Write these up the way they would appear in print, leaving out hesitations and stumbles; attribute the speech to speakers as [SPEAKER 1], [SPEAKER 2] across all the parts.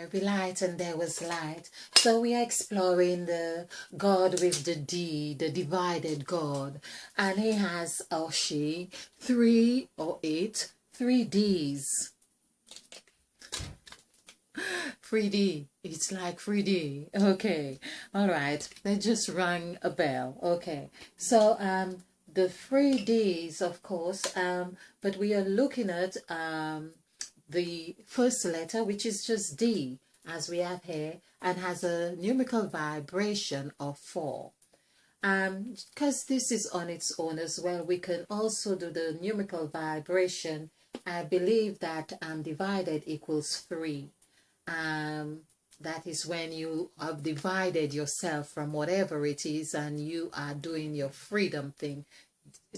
[SPEAKER 1] there be light and there was light. So we are exploring the God with the D, the divided God. And he has, or she, 3 Ds. 3D. It's like 3D. Okay. All right. They just rang a bell. Okay. So the 3Ds, of course, but we are looking at the first letter, which is just D, as we have here, and has a numerical vibration of 4. Because this is on its own as well, we can also do the numerical vibration. I believe that divided equals 3. That is when you have divided yourself from whatever it is and you are doing your freedom thing.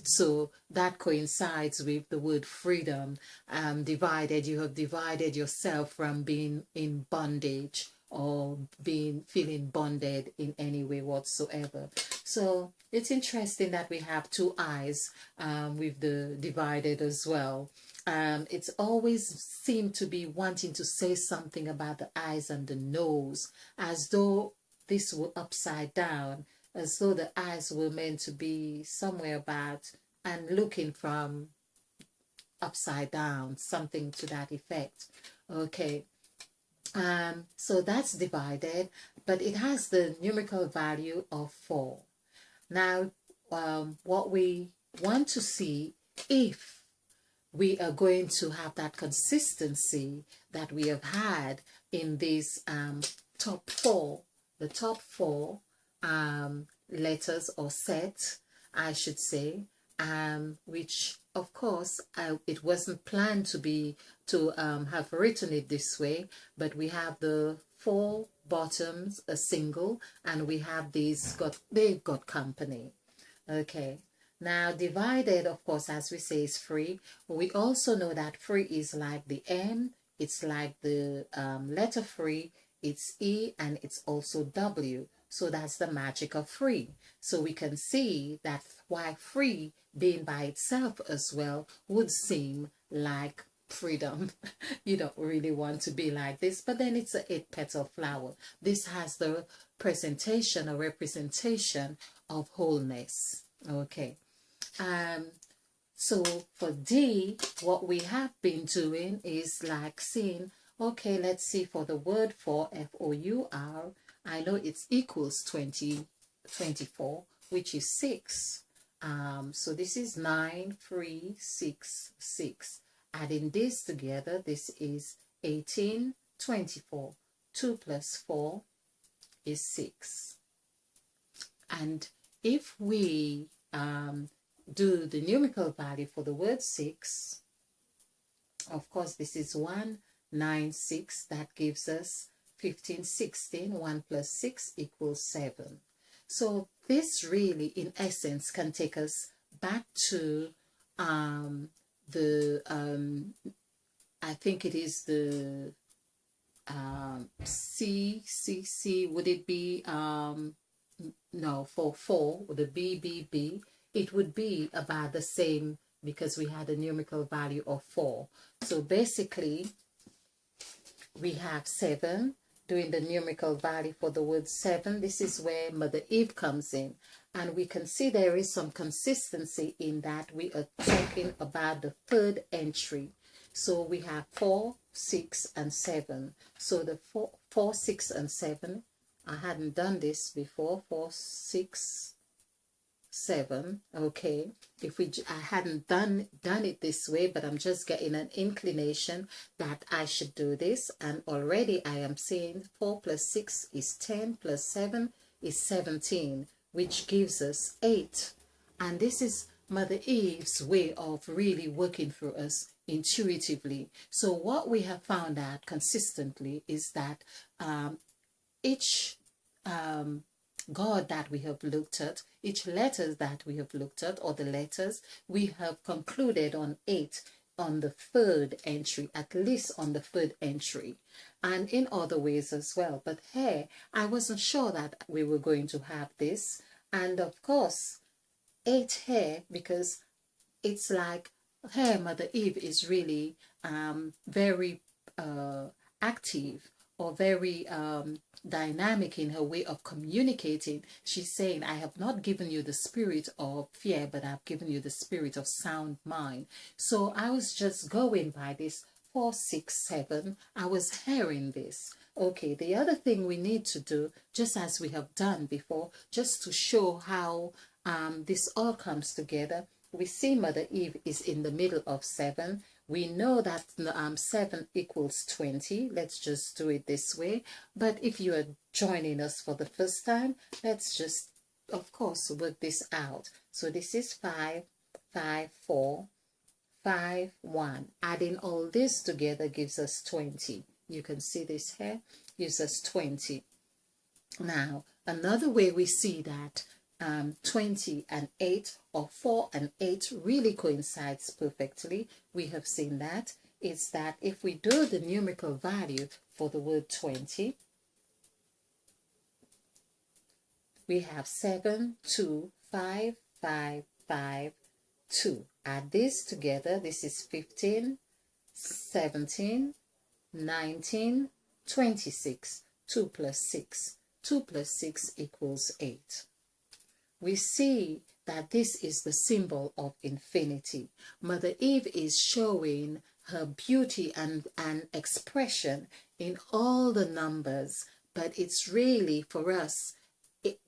[SPEAKER 1] So that coincides with the word freedom. Divided, you have divided yourself from being in bondage or feeling bonded in any way whatsoever. So it's interesting that we have 2 eyes with the divided as well. It's always seemed to be wanting to say something about the eyes and the nose, as though this were upside down, as though the eyes were meant to be somewhere about and looking from upside down, something to that effect. Okay. So that's divided, but it has the numerical value of 4. Now, what we want to see, if we are going to have that consistency that we have had in these top 4, the top 4 letters or set, I should say, which of course it wasn't planned to have written it this way, but we have the 4 bottoms, a single, and we have they've got company. Okay. Now, divided, of course, as we say, is free. We also know that free is like the M, it's like the letter free, it's E, and it's also W. So that's the magic of free. So we can see that why free being by itself as well would seem like freedom. You don't really want to be like this, but then it's a 8-petal flower. This has the presentation or representation of wholeness. Okay. So for D, what we have been doing is like saying, okay, let's see, for the word for F-O-U-R, I know it's equals 24, which is 6. So this is 9, 3, 6, 6. Adding this together, this is 18, 24. 2 plus 4 is 6. And if we do the numerical value for the word 6, of course this is 196, that gives us 15, 16, 1 plus 6 equals 7. So this really in essence can take us back to I think it is the C, would it be no, for 4, the B, it would be about the same because we had a numerical value of 4. So basically, we have 7, doing the numerical value for the word 7. This is where Mother Eve comes in. And we can see there is some consistency in that we are talking about the 3rd entry. So we have 4, 6, and 7. So the 4, 6, and 7, I hadn't done this before. 4, 6, 7. Okay, I hadn't done it this way, but I'm just getting an inclination that I should do this, and already I am saying 4 plus 6 is 10 plus 7 is 17, which gives us 8. And this is Mother Eve's way of really working for us intuitively. So what we have found out consistently is that each God that we have looked at, each letter that we have looked at, or the letters, we have concluded on 8 on the 3rd entry, at least on the 3rd entry, and in other ways as well. But here, I wasn't sure that we were going to have this, and of course, 8 here, because it's like here Mother Eve is really very active or very dynamic in her way of communicating. She's saying, I have not given you the spirit of fear, but I've given you the spirit of sound mind. So I was just going by this 4, 6, 7. I was hearing this. Okay, the other thing we need to do, just as we have done before, just to show how this all comes together, we see Mother Eve is in the middle of 7. We know that 7 equals 20. Let's just do it this way. But if you are joining us for the first time, let's just, of course, work this out. So this is 5, 5, 4, 5, 1. Adding all this together gives us 20. You can see this here, gives us 20. Now, another way we see that 20 and 8 or 4 and 8 really coincides perfectly, we have seen that, is that if we do the numerical value for the word 20, we have 7, 2, 5, 5, 5, 2. Add this together, this is 15, 17, 19, 26. 2 plus 6. 2 plus 6 equals 8. We see that this is the symbol of infinity. Mother Eve is showing her beauty and expression in all the numbers, but it's really for us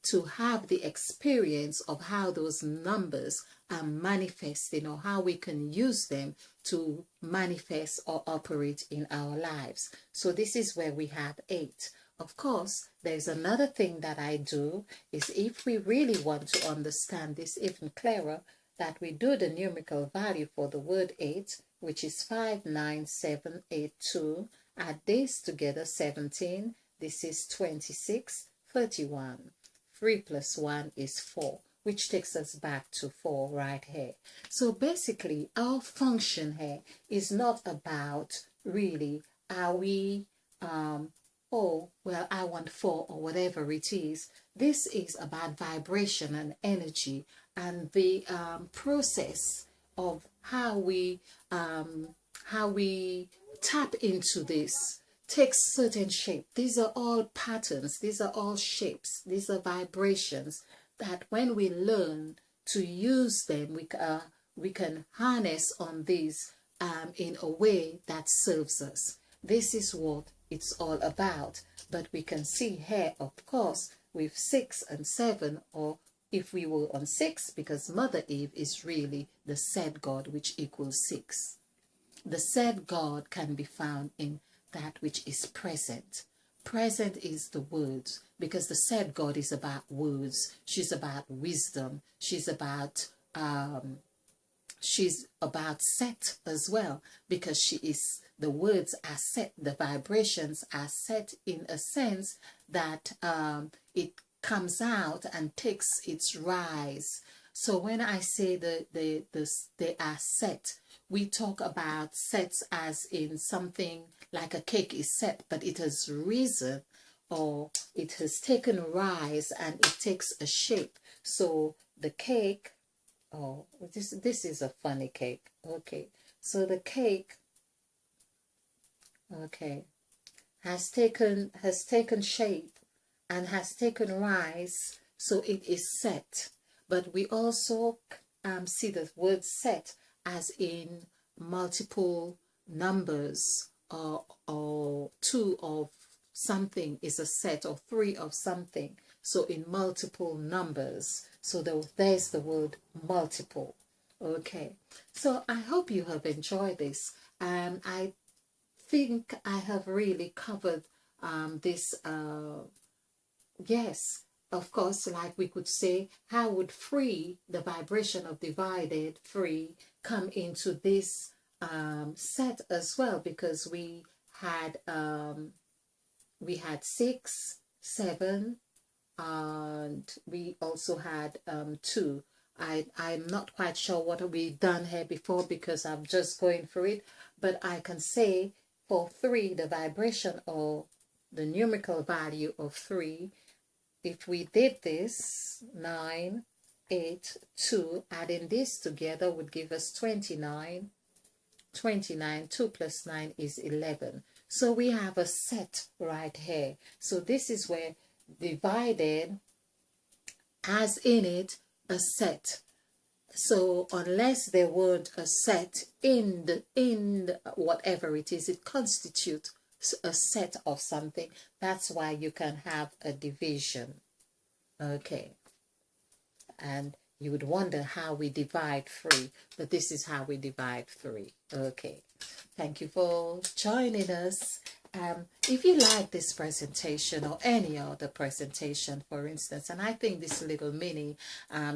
[SPEAKER 1] to have the experience of how those numbers are manifesting, or how we can use them to manifest or operate in our lives. So this is where we have 8. Of course, there's another thing that I do, is if we really want to understand this even clearer, that we do the numerical value for the word 8, which is 59782. Add this together, 17. This is 26, 31. 3 plus 1 is 4, which takes us back to 4 right here. So basically, our function here is not about really, are we, oh, well, I want 4 or whatever it is. This is about vibration and energy, and the process of how we tap into this takes certain shape. These are all patterns, these are all shapes, these are vibrations that when we learn to use them, we can harness on these in a way that serves us. This is what it's all about. But we can see here, of course, with 6 and 7, or if we were on 6, because Mother Eve is really the said God, which equals 6. The said God can be found in that which is present. Present is the words, because the said God is about words. She's about wisdom. She's about set as well, because she is, the words are set, the vibrations are set in a sense that it comes out and takes its rise. So when I say they are set, we talk about sets as in something like a cake is set, but it has risen, or it has taken rise and it takes a shape. So the cake, oh, this is a funny cake. Okay, so the cake, okay, has taken shape and has taken rise, so it is set. But we also see the word set as in multiple numbers, or 2 of something is a set, or 3 of something. So in multiple numbers. So there's the word multiple. Okay. So I hope you have enjoyed this. I think I have really covered this. Yes. Of course, like we could say, how would free, the vibration of divided, free, come into this set as well? Because we had 6, 7, and we also had 2. I'm not quite sure what we've done here before, because I'm just going through it, but I can say for 3, the vibration or the numerical value of 3, if we did this, 9, 8, 2, adding this together would give us 29. 29, 2 plus 9 is 11. So we have a set right here. So this is where divided has in it a set. So unless there weren't a set in the whatever it is, it constitutes a set of something. That's why you can have a division. Okay. And you would wonder how we divide 3, but this is how we divide 3. Okay. Thank you for joining us. If you like this presentation or any other presentation, for instance, and I think this little mini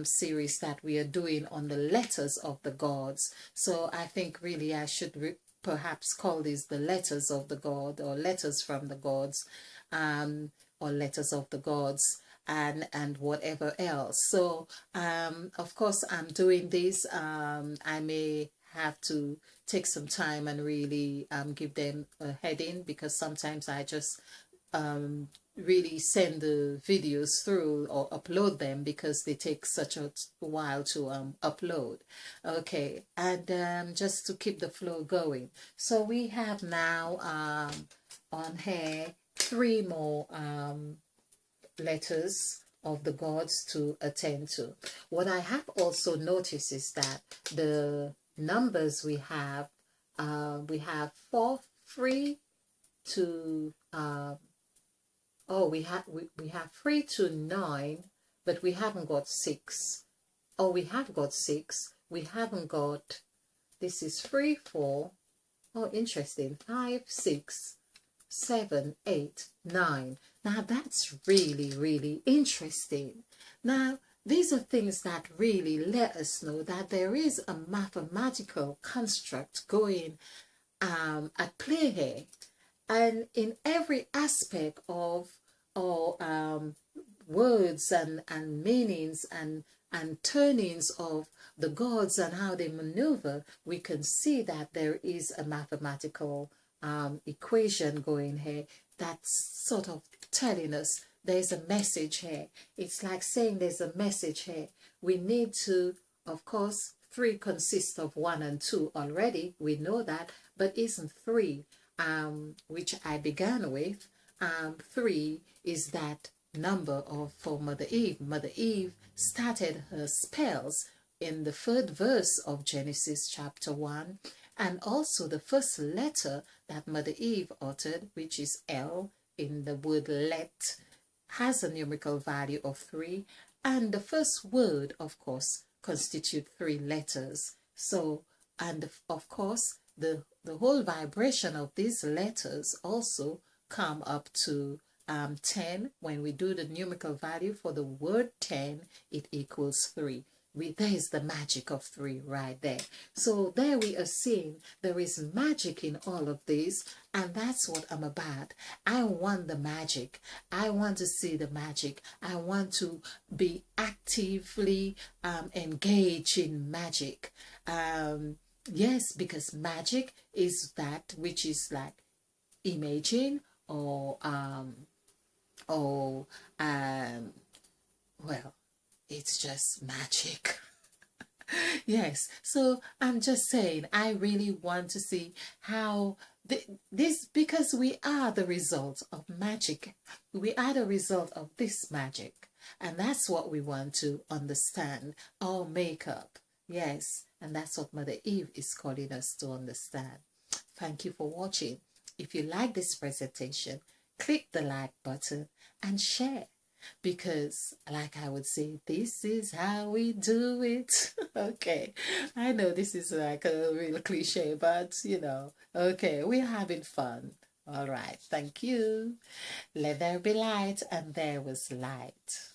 [SPEAKER 1] series that we are doing on the letters of the gods, so I think really I should perhaps call these the letters of the god, or letters from the gods, or letters of the gods, and whatever else. So of course I'm doing this. I may have to take some time and really give them a heading, because sometimes I just really send the videos through or upload them because they take such a while to upload. Okay, and just to keep the flow going. So we have now on here 3 more letters of the gods to attend to. What I have also noticed is that the numbers we have 4, 3 to we have 3 to 9, but we haven't got 6. Oh, we have got 6. We haven't got, this is 3, 4. Oh, interesting. 5, 6, 7, 8, 9. Now that's really, really interesting. Now, these are things that really let us know that there is a mathematical construct going at play here. And in every aspect of words and meanings and turnings of the gods and how they maneuver, we can see that there is a mathematical equation going here that's sort of telling us there's a message here. It's like saying there's a message here. We need to, of course, 3 consists of 1 and 2 already. We know that, but isn't 3, which I began with, 3 is that number for Mother Eve. Mother Eve started her spells in the 3rd verse of Genesis chapter 1, and also the first letter that Mother Eve uttered, which is L in the word let, has a numerical value of 3, and the first word, of course, constitute 3 letters. So, and of course, the whole vibration of these letters also come up to 10. When we do the numerical value for the word 10, it equals 3. There's the magic of 3 right there. So there we are seeing there is magic in all of this, and that's what I'm about. I want the magic. I want to see the magic. I want to be actively engaged in magic. Yes, because magic is that which is like imaging or well, it's just magic. Yes, so I'm just saying, I really want to see how this, because we are the result of magic. We are the result of this magic. And that's what we want to understand, our makeup. Yes, and that's what Mother Eve is calling us to understand. Thank you for watching. If you like this presentation, click the like button and share. Because, like I would say, this is how we do it. Okay, I know this is like a real cliche, but you know, okay, we're having fun. All right, thank you. Let there be light, and there was light.